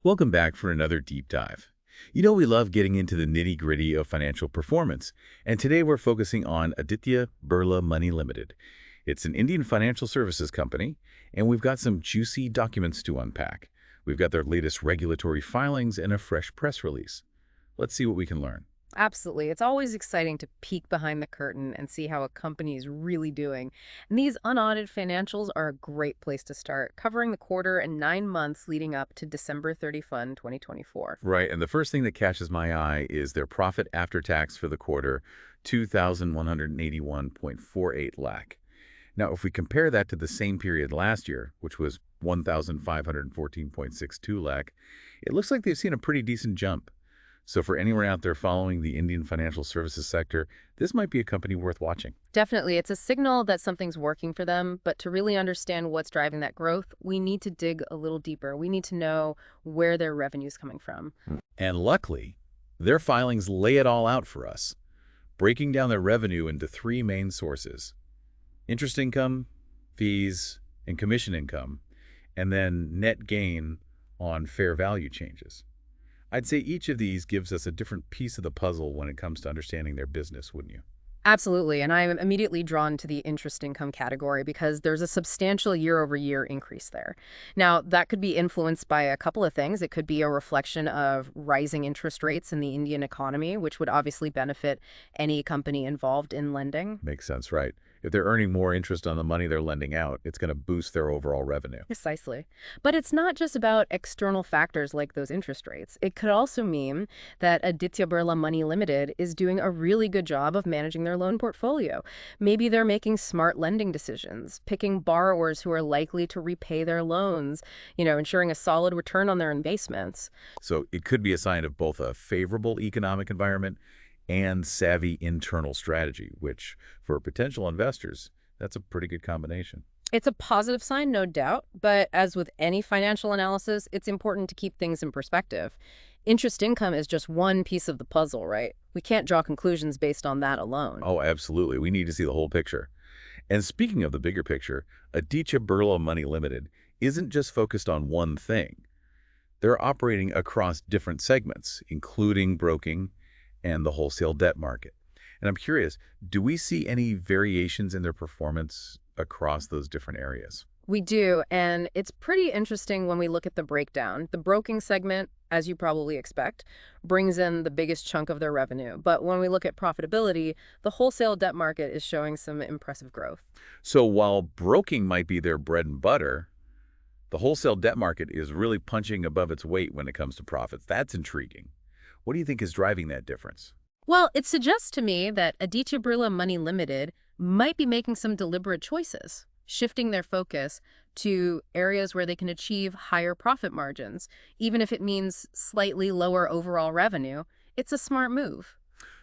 Welcome back for another deep dive. We love getting into the nitty-gritty of financial performance, and today we're focusing on Aditya Birla Money Ltd. It's an Indian financial services company, and we've got some juicy documents to unpack. We've got their latest regulatory filings and a fresh press release. Let's see what we can learn. Absolutely. It's always exciting to peek behind the curtain and see how a company is really doing. And these unaudited financials are a great place to start, covering the quarter and 9 months leading up to December 31, 2024. Right, and the first thing that catches my eye is their profit after tax for the quarter, 2,181.48 lakh. Now, if we compare that to the same period last year, which was 1,514.62 lakh, it looks like they've seen a pretty decent jump. So for anyone out there following the Indian financial services sector, this might be a company worth watching. Definitely, it's a signal that something's working for them, but to really understand what's driving that growth, we need to dig a little deeper. We need to know where their revenue's coming from. And luckily, their filings lay it all out for us, breaking down their revenue into three main sources: interest income, fees, and commission income, and then net gain on fair value changes. I'd say each of these gives us a different piece of the puzzle when it comes to understanding their business, wouldn't you? Absolutely, and I'm immediately drawn to the interest income category because there's a substantial year-over-year increase there. Now, that could be influenced by a couple of things. It could be a reflection of rising interest rates in the Indian economy, which would obviously benefit any company involved in lending. Makes sense, right? If they're earning more interest on the money they're lending out, it's going to boost their overall revenue. Precisely. But it's not just about external factors like those interest rates. It could also mean that Aditya Birla Money Ltd is doing a really good job of managing their loan portfolio. Maybe they're making smart lending decisions, picking borrowers who are likely to repay their loans, ensuring a solid return on their investments. So it could be a sign of both a favorable economic environment and savvy internal strategy, which for potential investors, that's a pretty good combination. It's a positive sign, no doubt, but as with any financial analysis, it's important to keep things in perspective. Interest income is just one piece of the puzzle, right? We can't draw conclusions based on that alone. Oh, absolutely. We need to see the whole picture. And speaking of the bigger picture, Aditya Birla Money Limited isn't just focused on one thing. They're operating across different segments, including broking and the wholesale debt market. And I'm curious, do we see any variations in their performance across those different areas? We do, and it's pretty interesting when we look at the breakdown. The broking segment, as you probably expect, brings in the biggest chunk of their revenue. But when we look at profitability, the wholesale debt market is showing some impressive growth. So while broking might be their bread and butter, the wholesale debt market is really punching above its weight when it comes to profits. That's intriguing. What do you think is driving that difference? Well, it suggests to me that Aditya Birla Money Limited might be making some deliberate choices, shifting their focus to areas where they can achieve higher profit margins, even if it means slightly lower overall revenue. It's a smart move.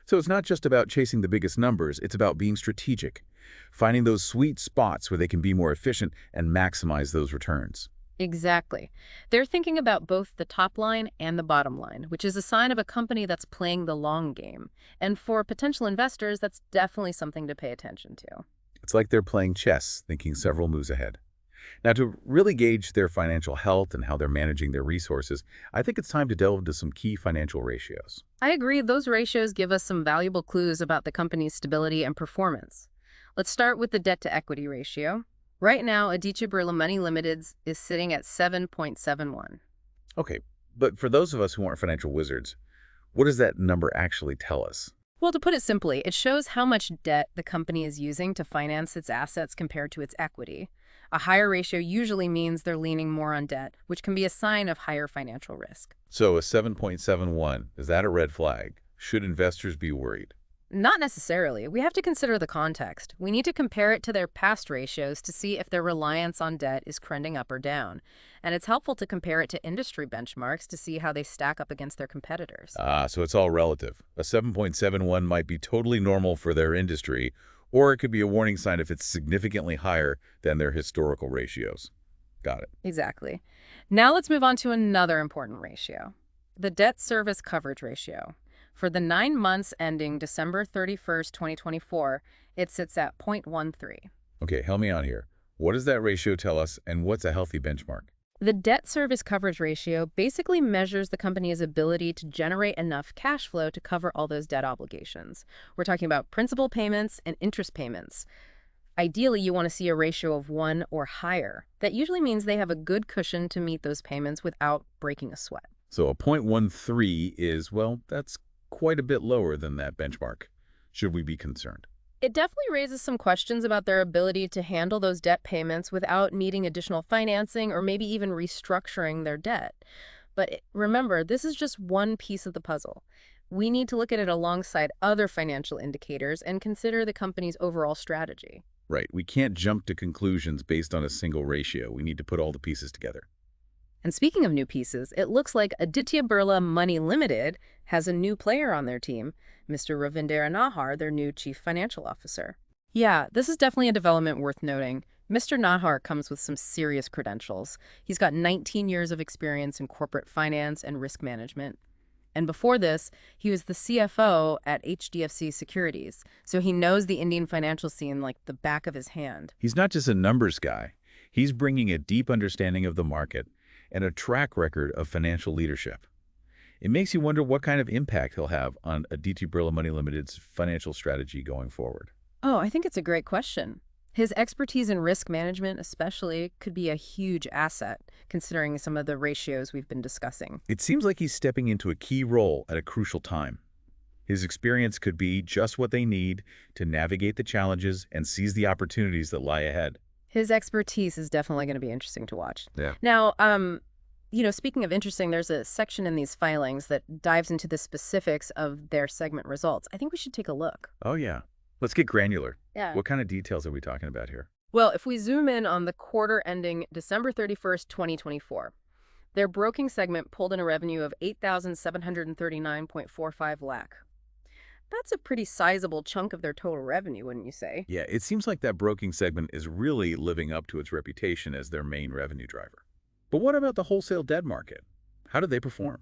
So it's not just about chasing the biggest numbers, it's about being strategic, finding those sweet spots where they can be more efficient and maximize those returns. Exactly. They're thinking about both the top line and the bottom line, which is a sign of a company that's playing the long game. And for potential investors, that's definitely something to pay attention to. It's like they're playing chess, thinking several moves ahead. Now, to really gauge their financial health and how they're managing their resources, I think it's time to delve into some key financial ratios. I agree, those ratios give us some valuable clues about the company's stability and performance. Let's start with the debt-to-equity ratio. Right now, Aditya Birla Money Ltd is sitting at 7.71. Okay, but for those of us who aren't financial wizards, what does that number actually tell us? Well, to put it simply, it shows how much debt the company is using to finance its assets compared to its equity. A higher ratio usually means they're leaning more on debt, which can be a sign of higher financial risk. So a 7.71, is that a red flag? Should investors be worried? Not necessarily. We have to consider the context. We need to compare it to their past ratios to see if their reliance on debt is trending up or down. And it's helpful to compare it to industry benchmarks to see how they stack up against their competitors. So it's all relative. A 7.71 might be totally normal for their industry, or it could be a warning sign if it's significantly higher than their historical ratios. Got it. Exactly. Now let's move on to another important ratio, the debt service coverage ratio. For the 9 months ending December 31st, 2024, it sits at 0.13. Okay, help me out here. What does that ratio tell us, and what's a healthy benchmark? The debt service coverage ratio basically measures the company's ability to generate enough cash flow to cover all those debt obligations. We're talking about principal payments and interest payments. Ideally, you want to see a ratio of 1 or higher. That usually means they have a good cushion to meet those payments without breaking a sweat. So a 0.13 is, well, that's quite a bit lower than that benchmark. Should we be concerned? It definitely raises some questions about their ability to handle those debt payments without needing additional financing or maybe even restructuring their debt. But remember, this is just one piece of the puzzle. We need to look at it alongside other financial indicators and consider the company's overall strategy. Right. We can't jump to conclusions based on a single ratio. We need to put all the pieces together. And speaking of new pieces, it looks like Aditya Birla Money Ltd has a new player on their team, Mr. Ravindra Nahar, their new chief financial officer. Yeah, this is definitely a development worth noting. Mr. Nahar comes with some serious credentials. He's got 19 years of experience in corporate finance and risk management. And before this, he was the CFO at HDFC Securities, so he knows the Indian financial scene like the back of his hand. He's not just a numbers guy. He's bringing a deep understanding of the market and a track record of financial leadership. It makes you wonder what kind of impact he'll have on Aditya Birla Money Limited's financial strategy going forward. Oh, I think it's a great question. His expertise in risk management especially could be a huge asset, considering some of the ratios we've been discussing. It seems like he's stepping into a key role at a crucial time. His experience could be just what they need to navigate the challenges and seize the opportunities that lie ahead. His expertise is definitely going to be interesting to watch. Yeah. Now, speaking of interesting, there's a section in these filings that dives into the specifics of their segment results. I think we should take a look. Oh, yeah. Let's get granular. Yeah. What kind of details are we talking about here? Well, if we zoom in on the quarter ending December 31st, 2024, their broking segment pulled in a revenue of 8,739.45 lakh. That's a pretty sizable chunk of their total revenue, wouldn't you say? Yeah, it seems like that broking segment is really living up to its reputation as their main revenue driver. But what about the wholesale debt market? How did they perform?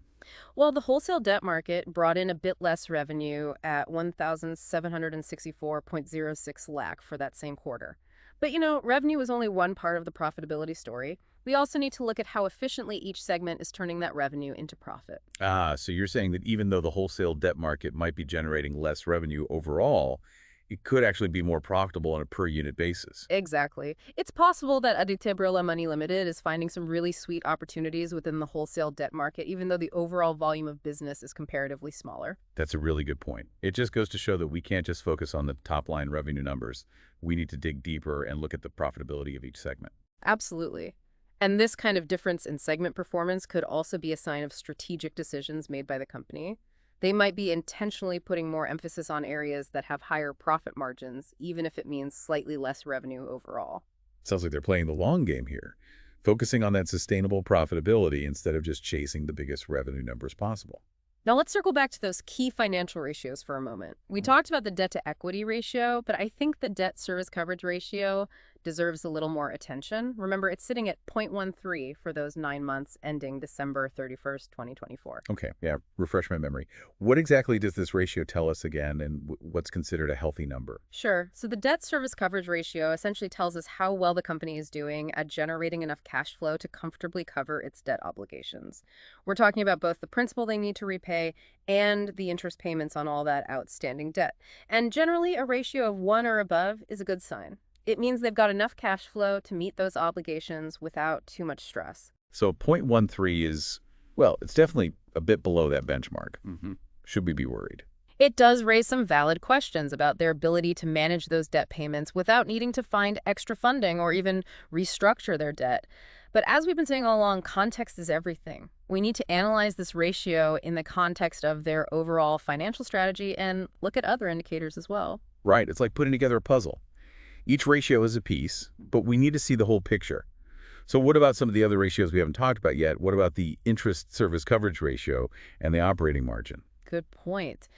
Well, the wholesale debt market brought in a bit less revenue at 1,764.06 lakh for that same quarter. But, revenue is only one part of the profitability story. We also need to look at how efficiently each segment is turning that revenue into profit. So you're saying that even though the wholesale debt market might be generating less revenue overall, it could actually be more profitable on a per-unit basis. Exactly. It's possible that Aditya Birla Money Ltd is finding some really sweet opportunities within the wholesale debt market, even though the overall volume of business is comparatively smaller. That's a really good point. It just goes to show that we can't just focus on the top-line revenue numbers. We need to dig deeper and look at the profitability of each segment. Absolutely. And this kind of difference in segment performance could also be a sign of strategic decisions made by the company. They might be intentionally putting more emphasis on areas that have higher profit margins, even if it means slightly less revenue overall. Sounds like they're playing the long game here, focusing on that sustainable profitability instead of just chasing the biggest revenue numbers possible. Now let's circle back to those key financial ratios for a moment. We talked about the debt-to-equity ratio, but I think the debt service coverage ratio deserves a little more attention. Remember, it's sitting at 0.13 for those 9 months ending December 31st, 2024. Okay, yeah, refresh my memory. What exactly does this ratio tell us again, and what's considered a healthy number? Sure. So the debt service coverage ratio essentially tells us how well the company is doing at generating enough cash flow to comfortably cover its debt obligations. We're talking about both the principal they need to repay and the interest payments on all that outstanding debt. And generally, a ratio of 1 or above is a good sign. It means they've got enough cash flow to meet those obligations without too much stress. So 0.13 is, well, it's definitely a bit below that benchmark. Should we be worried? It does raise some valid questions about their ability to manage those debt payments without needing to find extra funding or even restructure their debt. But as we've been saying all along, context is everything. We need to analyze this ratio in the context of their overall financial strategy and look at other indicators as well. Right, it's like putting together a puzzle. Each ratio is a piece, but we need to see the whole picture. So what about some of the other ratios we haven't talked about yet? What about the interest service coverage ratio and the operating margin? Good point.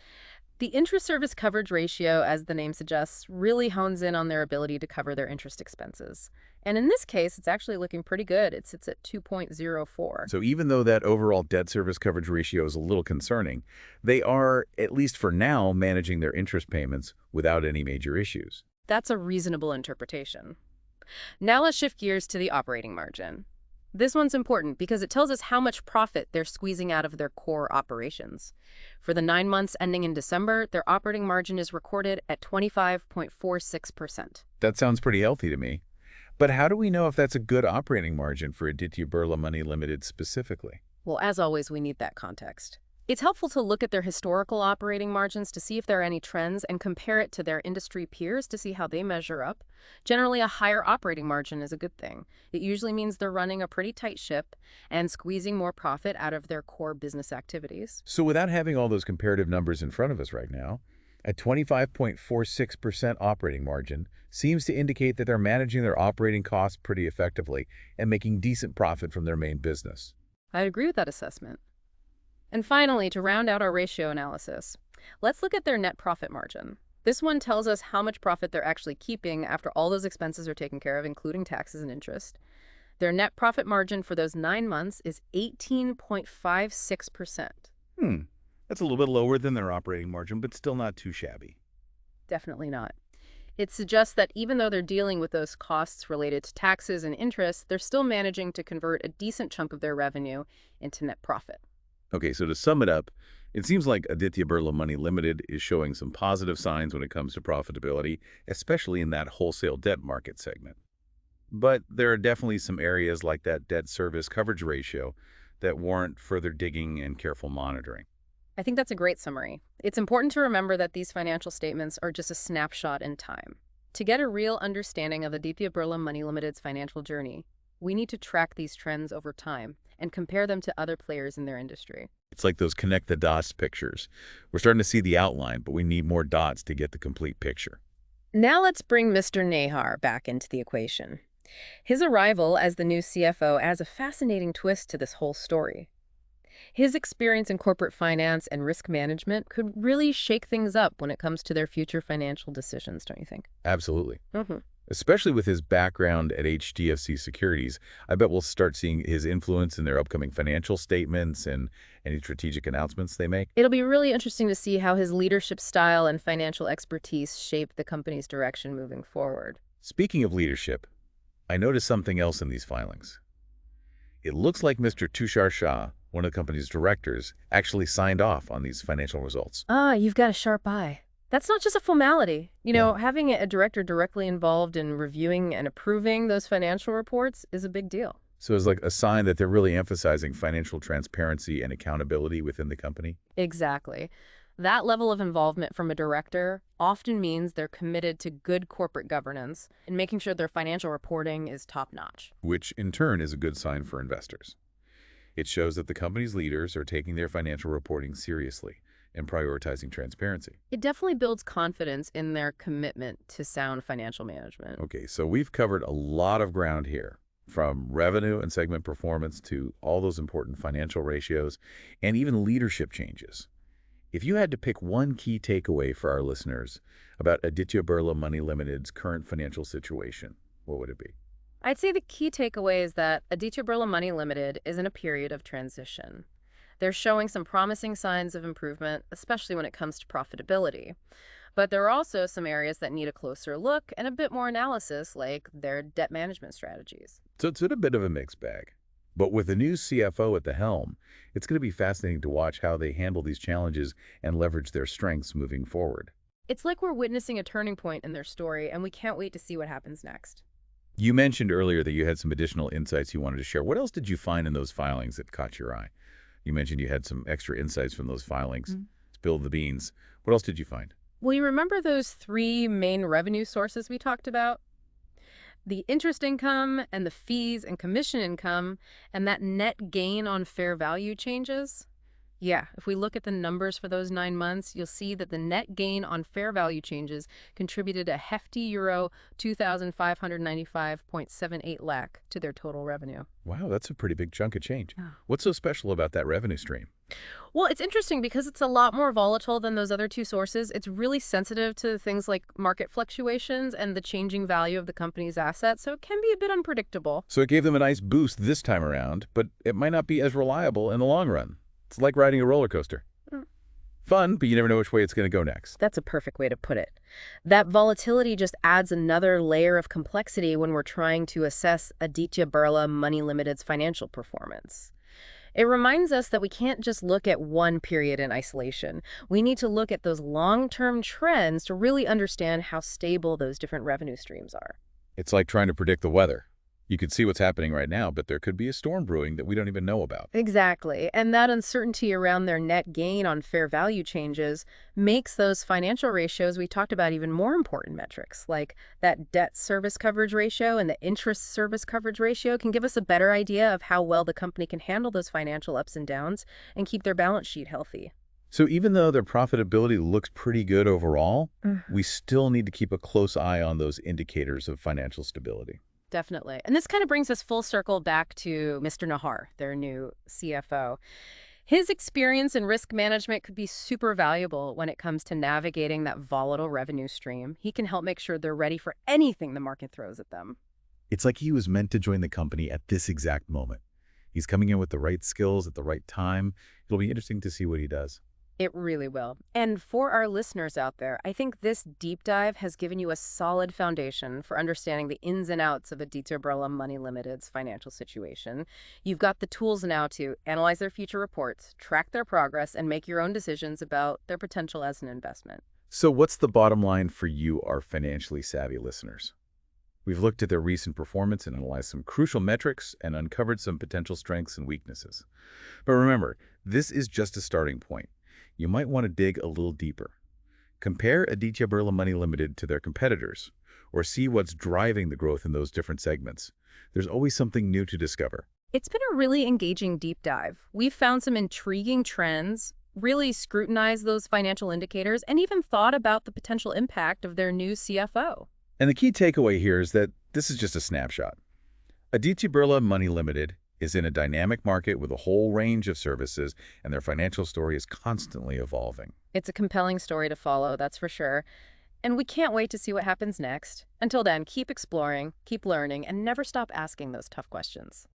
The interest service coverage ratio, as the name suggests, really hones in on their ability to cover their interest expenses. And in this case, it's actually looking pretty good. It sits at 2.04. So even though that overall debt service coverage ratio is a little concerning, they are, at least for now, managing their interest payments without any major issues. That's a reasonable interpretation. Now let's shift gears to the operating margin. This one's important because it tells us how much profit they're squeezing out of their core operations. For the 9 months ending in December, their operating margin is recorded at 25.46%. That sounds pretty healthy to me. But how do we know if that's a good operating margin for Aditya Birla Money Ltd specifically? Well, as always, we need that context. It's helpful to look at their historical operating margins to see if there are any trends and compare it to their industry peers to see how they measure up. Generally, a higher operating margin is a good thing. It usually means they're running a pretty tight ship and squeezing more profit out of their core business activities. So without having all those comparative numbers in front of us right now, a 25.46% operating margin seems to indicate that they're managing their operating costs pretty effectively and making decent profit from their main business. I agree with that assessment. And finally, to round out our ratio analysis, let's look at their net profit margin. This one tells us how much profit they're actually keeping after all those expenses are taken care of, including taxes and interest. Their net profit margin for those 9 months is 18.56%. That's a little bit lower than their operating margin, but still not too shabby. Definitely not. It suggests that even though they're dealing with those costs related to taxes and interest, they're still managing to convert a decent chunk of their revenue into net profit. Okay, so to sum it up, it seems like Aditya Birla Money Ltd is showing some positive signs when it comes to profitability, especially in that wholesale debt market segment. But there are definitely some areas like that debt service coverage ratio that warrant further digging and careful monitoring. I think that's a great summary. It's important to remember that these financial statements are just a snapshot in time. To get a real understanding of Aditya Birla Money Ltd's financial journey, we need to track these trends over time and compare them to other players in their industry. It's like those connect the dots pictures. We're starting to see the outline, but we need more dots to get the complete picture. Now let's bring Mr. Nahar back into the equation. His arrival as the new CFO adds a fascinating twist to this whole story. His experience in corporate finance and risk management could really shake things up when it comes to their future financial decisions, don't you think? Absolutely. Especially with his background at HDFC Securities, I bet we'll start seeing his influence in their upcoming financial statements and any strategic announcements they make. It'll be really interesting to see how his leadership style and financial expertise shape the company's direction moving forward. Speaking of leadership, I noticed something else in these filings. It looks like Mr. Tushar Shah, one of the company's directors, actually signed off on these financial results. Ah, you've got a sharp eye. That's not just a formality. Having a director directly involved in reviewing and approving those financial reports is a big deal. So it's like a sign that they're really emphasizing financial transparency and accountability within the company? Exactly. That level of involvement from a director often means they're committed to good corporate governance and making sure their financial reporting is top-notch. Which, in turn, is a good sign for investors. It shows that the company's leaders are taking their financial reporting seriously and prioritizing transparency. It definitely builds confidence in their commitment to sound financial management. Okay, so we've covered a lot of ground here, from revenue and segment performance to all those important financial ratios and even leadership changes. If you had to pick one key takeaway for our listeners about Aditya Birla Money Ltd's current financial situation, what would it be? I'd say the key takeaway is that Aditya Birla Money Ltd is in a period of transition. They're showing some promising signs of improvement, especially when it comes to profitability. But there are also some areas that need a closer look and a bit more analysis, like their debt management strategies. So it's a bit of a mixed bag. But with the new CFO at the helm, it's going to be fascinating to watch how they handle these challenges and leverage their strengths moving forward. It's like we're witnessing a turning point in their story, and we can't wait to see what happens next. You mentioned earlier that you had some additional insights you wanted to share. What else did you find in those filings that caught your eye? You mentioned you had some extra insights from those filings. Spill the beans. What else did you find? Well, you remember those 3 main revenue sources we talked about? The interest income and the fees and commission income and that net gain on fair value changes? Yeah, if we look at the numbers for those 9 months, you'll see that the net gain on fair value changes contributed a hefty euro 2,595.78 lakh to their total revenue. Wow, that's a pretty big chunk of change. Yeah. What's so special about that revenue stream? Well, it's interesting because it's a lot more volatile than those other 2 sources. It's really sensitive to things like market fluctuations and the changing value of the company's assets, so it can be a bit unpredictable. So it gave them a nice boost this time around, but it might not be as reliable in the long run. It's like riding a roller coaster. Fun, but you never know which way it's going to go next. That's a perfect way to put it. That volatility just adds another layer of complexity when we're trying to assess Aditya Birla Money Limited's financial performance. It reminds us that we can't just look at one period in isolation. We need to look at those long-term trends to really understand how stable those different revenue streams are. It's like trying to predict the weather. You could see what's happening right now, but there could be a storm brewing that we don't even know about. Exactly. And that uncertainty around their net gain on fair value changes makes those financial ratios we talked about even more important metrics, like that debt service coverage ratio and the interest service coverage ratio can give us a better idea of how well the company can handle those financial ups and downs and keep their balance sheet healthy. So even though their profitability looks pretty good overall, we still need to keep a close eye on those indicators of financial stability. Definitely. And this kind of brings us full circle back to Mr. Nahar, their new CFO. His experience in risk management could be super valuable when it comes to navigating that volatile revenue stream. He can help make sure they're ready for anything the market throws at them. It's like he was meant to join the company at this exact moment. He's coming in with the right skills at the right time. It'll be interesting to see what he does. It really will. And for our listeners out there, I think this deep dive has given you a solid foundation for understanding the ins and outs of Aditya Birla Money Limited's financial situation. You've got the tools now to analyze their future reports, track their progress, and make your own decisions about their potential as an investment. So what's the bottom line for you, our financially savvy listeners? We've looked at their recent performance and analyzed some crucial metrics and uncovered some potential strengths and weaknesses. But remember, this is just a starting point. You might want to dig a little deeper. Compare Aditya Birla Money Ltd to their competitors, or see what's driving the growth in those different segments. There's always something new to discover. It's been a really engaging deep dive. We've found some intriguing trends, really scrutinized those financial indicators, and even thought about the potential impact of their new CFO. And the key takeaway here is that this is just a snapshot. Aditya Birla Money Ltd is in a dynamic market with a whole range of services, and their financial story is constantly evolving. It's a compelling story to follow, that's for sure. And we can't wait to see what happens next. Until then, keep exploring, keep learning, and never stop asking those tough questions.